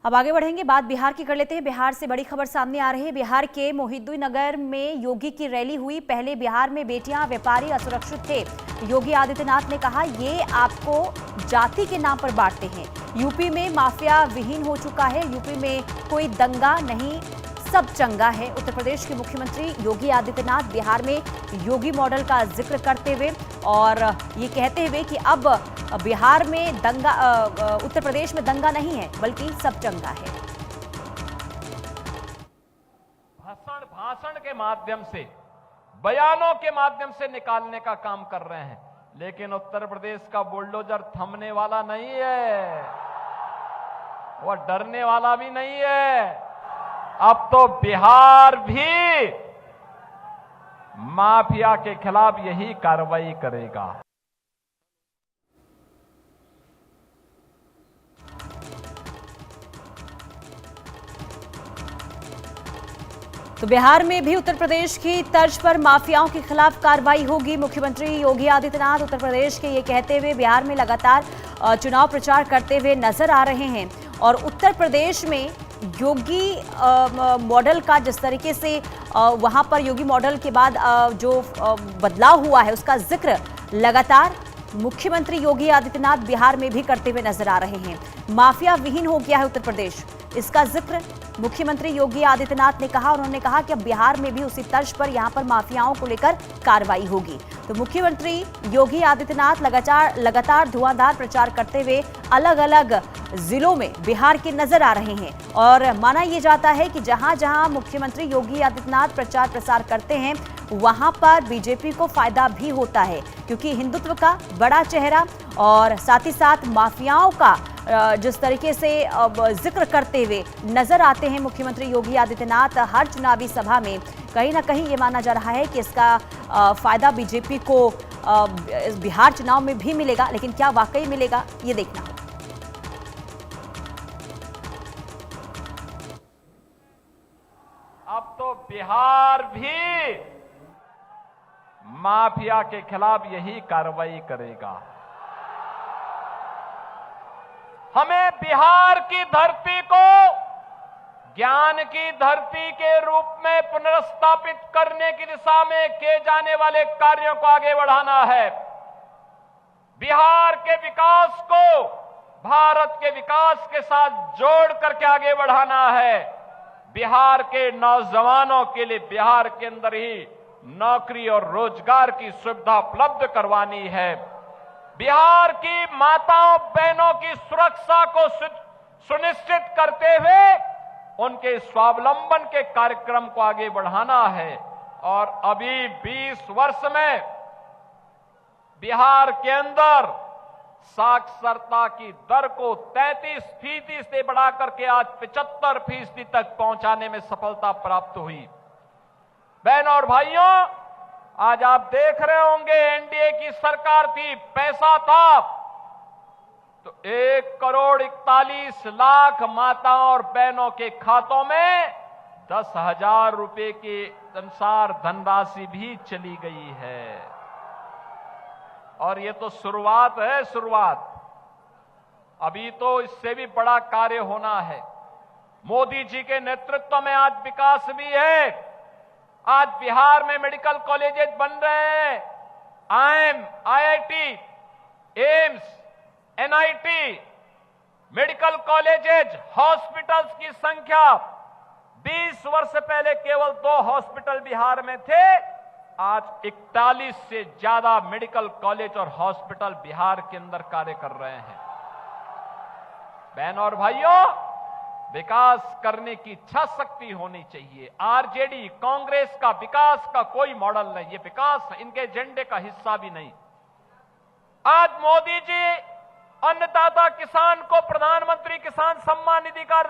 अब आगे बढ़ेंगे, बात बिहार की कर लेते हैं। बिहार से बड़ी खबर सामने आ रही है। बिहार के मोहिउद्दीननगर में योगी की रैली हुई। पहले बिहार में बेटियां, व्यापारी असुरक्षित थे। योगी आदित्यनाथ ने कहा, ये आपको जाति के नाम पर बांटते हैं। यूपी में माफिया विहीन हो चुका है। यूपी में कोई दंगा नहीं, सब चंगा है। उत्तर प्रदेश के मुख्यमंत्री योगी आदित्यनाथ बिहार में योगी मॉडल का जिक्र करते हुए और ये कहते हुए कि अब बिहार में दंगा, उत्तर प्रदेश में दंगा नहीं है बल्कि सब चंगा है। भाषण के माध्यम से, बयानों के माध्यम से निकालने का काम कर रहे हैं, लेकिन उत्तर प्रदेश का बुलडोजर थमने वाला नहीं है, वह डरने वाला भी नहीं है। अब तो बिहार भी माफिया के खिलाफ यही कार्रवाई करेगा। तो बिहार में भी उत्तर प्रदेश की तर्ज पर माफियाओं के खिलाफ कार्रवाई होगी। मुख्यमंत्री योगी आदित्यनाथ उत्तर प्रदेश के ये कहते हुए बिहार में लगातार चुनाव प्रचार करते हुए नजर आ रहे हैं और उत्तर प्रदेश में योगी मॉडल का जिस तरीके से वहां पर योगी मॉडल के बाद जो बदलाव हुआ है उसका जिक्र लगातार मुख्यमंत्री योगी आदित्यनाथ बिहार में भी करते हुए नजर आ रहे हैं। माफिया विहीन हो गया है उत्तर प्रदेश, इसका जिक्र मुख्यमंत्री योगी आदित्यनाथ ने कहा। उन्होंने कहा कि अब बिहार में भी उसी तर्ज पर यहां पर माफियाओं को लेकर कार्रवाई होगी। तो मुख्यमंत्री योगी आदित्यनाथ लगातार धुआंधार प्रचार करते हुए अलग अलग जिलों में बिहार के नजर आ रहे हैं और माना यह जाता है कि जहां जहां मुख्यमंत्री योगी आदित्यनाथ प्रचार प्रसार करते हैं वहां पर बीजेपी को फायदा भी होता है, क्योंकि हिंदुत्व का बड़ा चेहरा और साथ ही साथ माफियाओं का जिस तरीके से जिक्र करते हुए नजर आते हैं मुख्यमंत्री योगी आदित्यनाथ हर चुनावी सभा में, कहीं ना कहीं ये माना जा रहा है कि इसका फायदा बीजेपी को बिहार चुनाव में भी मिलेगा। लेकिन क्या वाकई मिलेगा, ये देखना होगा। अब तो बिहार भी माफिया के खिलाफ यही कार्रवाई करेगा। हमें बिहार की धरती को ज्ञान की धरती के रूप में पुनर्स्थापित करने की दिशा में किए जाने वाले कार्यों को आगे बढ़ाना है। बिहार के विकास को भारत के विकास के साथ जोड़ करके आगे बढ़ाना है। बिहार के नौजवानों के लिए बिहार के अंदर ही नौकरी और रोजगार की सुविधा उपलब्ध करवानी है। बिहार की माताओं बहनों की सुरक्षा को सुनिश्चित करते हुए उनके स्वावलंबन के कार्यक्रम को आगे बढ़ाना है। और अभी 20 वर्ष में बिहार के अंदर साक्षरता की दर को 33% से बढ़ाकर के आज 75% तक पहुंचाने में सफलता प्राप्त हुई। बहनों और भाइयों, आज आप देख रहे होंगे एनडीए की सरकार थी, पैसा था तो 1,41,00,000 माताओं और बहनों के खातों में 10,000 रुपए के अनुसार धनराशि भी चली गई है। और ये तो शुरुआत है, शुरुआत। अभी तो इससे भी बड़ा कार्य होना है। मोदी जी के नेतृत्व में आज विकास भी है। आज बिहार में मेडिकल कॉलेजेस बन रहे हैं, IIT, AIIMS, NIT, medical colleges, hospitals की संख्या 20 वर्ष पहले केवल 2 हॉस्पिटल बिहार में थे, आज 41 से ज्यादा मेडिकल कॉलेज और हॉस्पिटल बिहार के अंदर कार्य कर रहे हैं। बहनों और भाइयों, विकास करने की इच्छा शक्ति होनी चाहिए। आरजेडी, कांग्रेस का विकास का कोई मॉडल नहीं, ये विकास इनके एजेंडे का हिस्सा भी नहीं। आज मोदी जी अन्नदाता किसान को प्रधानमंत्री किसान सम्मान निधि का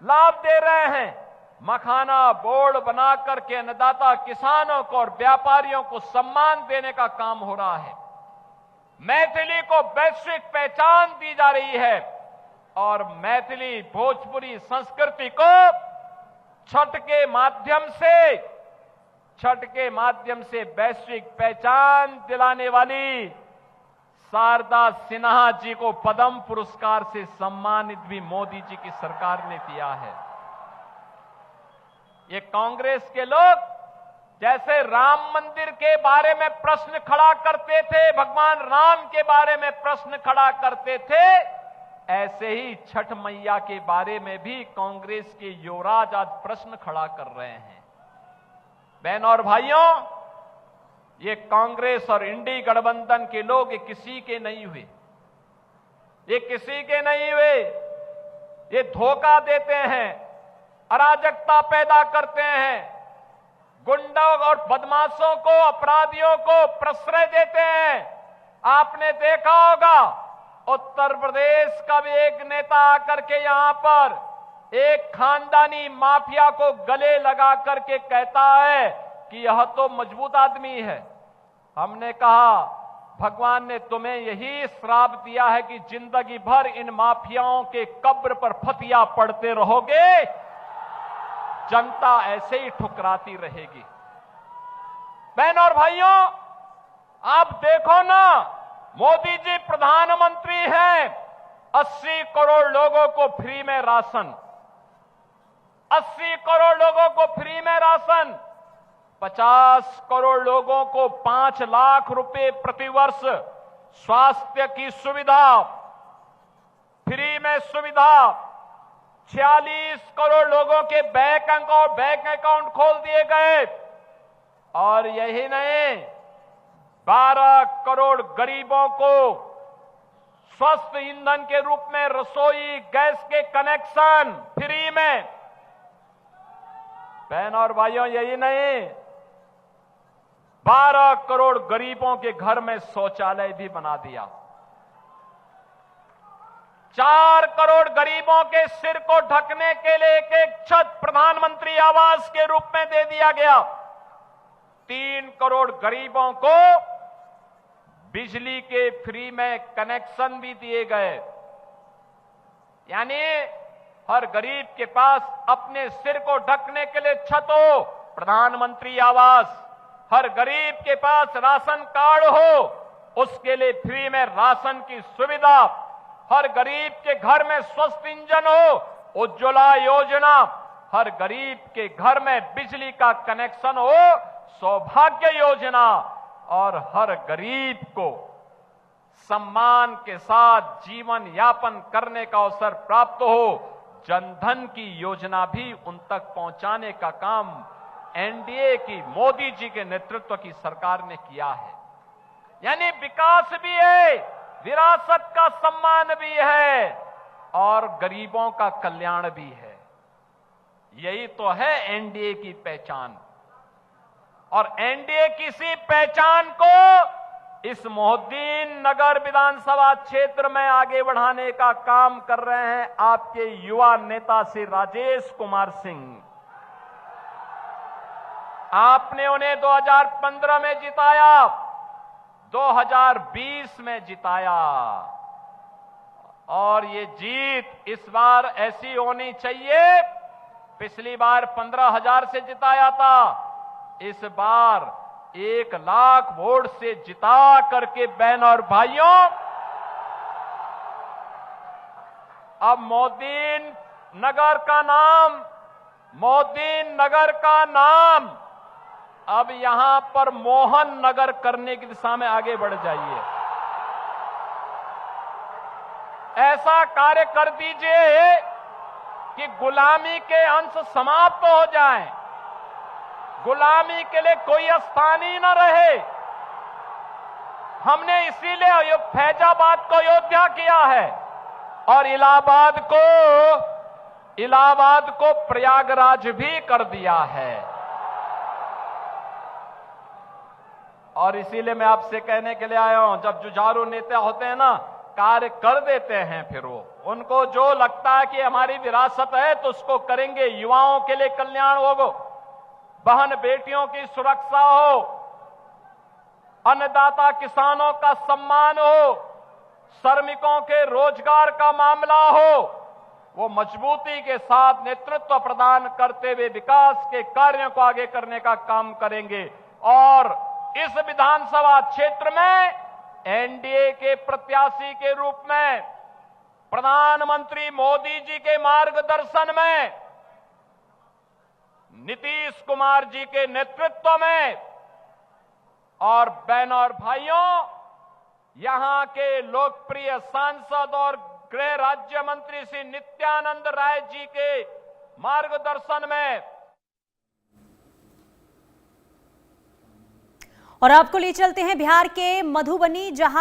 लाभ दे रहे हैं। मखाना बोर्ड बना करके अन्नदाता किसानों को और व्यापारियों को सम्मान देने का काम हो रहा है। मैथिली को वैश्विक पहचान दी जा रही है और मैथिली भोजपुरी संस्कृति को छठ के माध्यम से वैश्विक पहचान दिलाने वाली शारदा सिन्हा जी को पद्म पुरस्कार से सम्मानित भी मोदी जी की सरकार ने किया है। ये कांग्रेस के लोग जैसे राम मंदिर के बारे में प्रश्न खड़ा करते थे, भगवान राम के बारे में प्रश्न खड़ा करते थे, ऐसे ही छठ मैया के बारे में भी कांग्रेस के युवराज आज प्रश्न खड़ा कर रहे हैं। बहनों और भाइयों, ये कांग्रेस और इंडी गठबंधन के लोग ये किसी के नहीं हुए, ये किसी के नहीं हुए। ये धोखा देते हैं, अराजकता पैदा करते हैं, गुंडों और बदमाशों को, अपराधियों को प्रश्रय देते हैं। आपने देखा होगा उत्तर प्रदेश का भी एक नेता आकर के यहां पर एक खानदानी माफिया को गले लगा करके कहता है कि यह तो मजबूत आदमी है। हमने कहा भगवान ने तुम्हें यही श्राप दिया है कि जिंदगी भर इन माफियाओं के कब्र पर फतिया पड़ते रहोगे, जनता ऐसे ही ठुकराती रहेगी। बहनों और भाइयों, आप देखो ना, मोदी जी प्रधानमंत्री हैं, 80 करोड़ लोगों को फ्री में राशन, 80 करोड़ लोगों को फ्री में राशन, 50 करोड़ लोगों को 5 लाख रुपए प्रतिवर्ष स्वास्थ्य की सुविधा, फ्री में सुविधा, 46 करोड़ लोगों के बैंक अकाउंट खोल दिए गए। और यही नहीं, 12 करोड़ गरीबों को स्वस्थ ईंधन के रूप में रसोई गैस के कनेक्शन फ्री में। बहनों और भाइयों, यही नहीं, 12 करोड़ गरीबों के घर में शौचालय भी बना दिया। 4 करोड़ गरीबों के सिर को ढकने के लिए एक छत प्रधानमंत्री आवास के रूप में दे दिया गया। 3 करोड़ गरीबों को बिजली के फ्री में कनेक्शन भी दिए गए। यानी हर गरीब के पास अपने सिर को ढकने के लिए छत हो, प्रधानमंत्री आवास। हर गरीब के पास राशन कार्ड हो, उसके लिए फ्री में राशन की सुविधा। हर गरीब के घर में स्वस्थ इंजन हो, उज्ज्वला योजना। हर गरीब के घर में बिजली का कनेक्शन हो, सौभाग्य योजना। और हर गरीब को सम्मान के साथ जीवन यापन करने का अवसर प्राप्त हो, जनधन की योजना भी उन तक पहुंचाने का काम एनडीए की मोदी जी के नेतृत्व की सरकार ने किया है। यानी विकास भी है, विरासत का सम्मान भी है और गरीबों का कल्याण भी है। यही तो है एनडीए की पहचान। और एनडीए की इसी पहचान को इस मोहद्दीन नगर विधानसभा क्षेत्र में आगे बढ़ाने का काम कर रहे हैं आपके युवा नेता श्री राजेश कुमार सिंह। आपने उन्हें 2015 में जिताया, 2020 में जिताया, और ये जीत इस बार ऐसी होनी चाहिए। पिछली बार 15,000 से जिताया था, इस बार 1 लाख वोट से जिता करके बहनों और भाइयों अब मोहद्दीन नगर का नाम अब यहां पर मोहन नगर करने की दिशा में आगे बढ़ जाइए। ऐसा कार्य कर दीजिए कि गुलामी के अंश समाप्त हो जाएं, गुलामी के लिए कोई स्थान ही न रहे। हमने इसीलिए फैजाबाद को अयोध्या किया है और इलाहाबाद को प्रयागराज भी कर दिया है। और इसीलिए मैं आपसे कहने के लिए आया हूं, जब जुझारू नेता होते हैं ना, कार्य कर देते हैं, फिर वो उनको जो लगता है कि हमारी विरासत है तो उसको करेंगे। युवाओं के लिए कल्याण होगा, बहन बेटियों की सुरक्षा हो, अन्नदाता किसानों का सम्मान हो, श्रमिकों के रोजगार का मामला हो, वो मजबूती के साथ नेतृत्व प्रदान करते हुए विकास के कार्यों को आगे करने का काम करेंगे। और इस विधानसभा क्षेत्र में एनडीए के प्रत्याशी के रूप में प्रधानमंत्री मोदी जी के मार्गदर्शन में, नीतीश कुमार जी के नेतृत्व में और बहनों और भाइयों, यहां के लोकप्रिय सांसद और गृह राज्य मंत्री श्री नित्यानंद राय जी के मार्गदर्शन में। और आपको ले चलते हैं बिहार के मधुबनी, जहां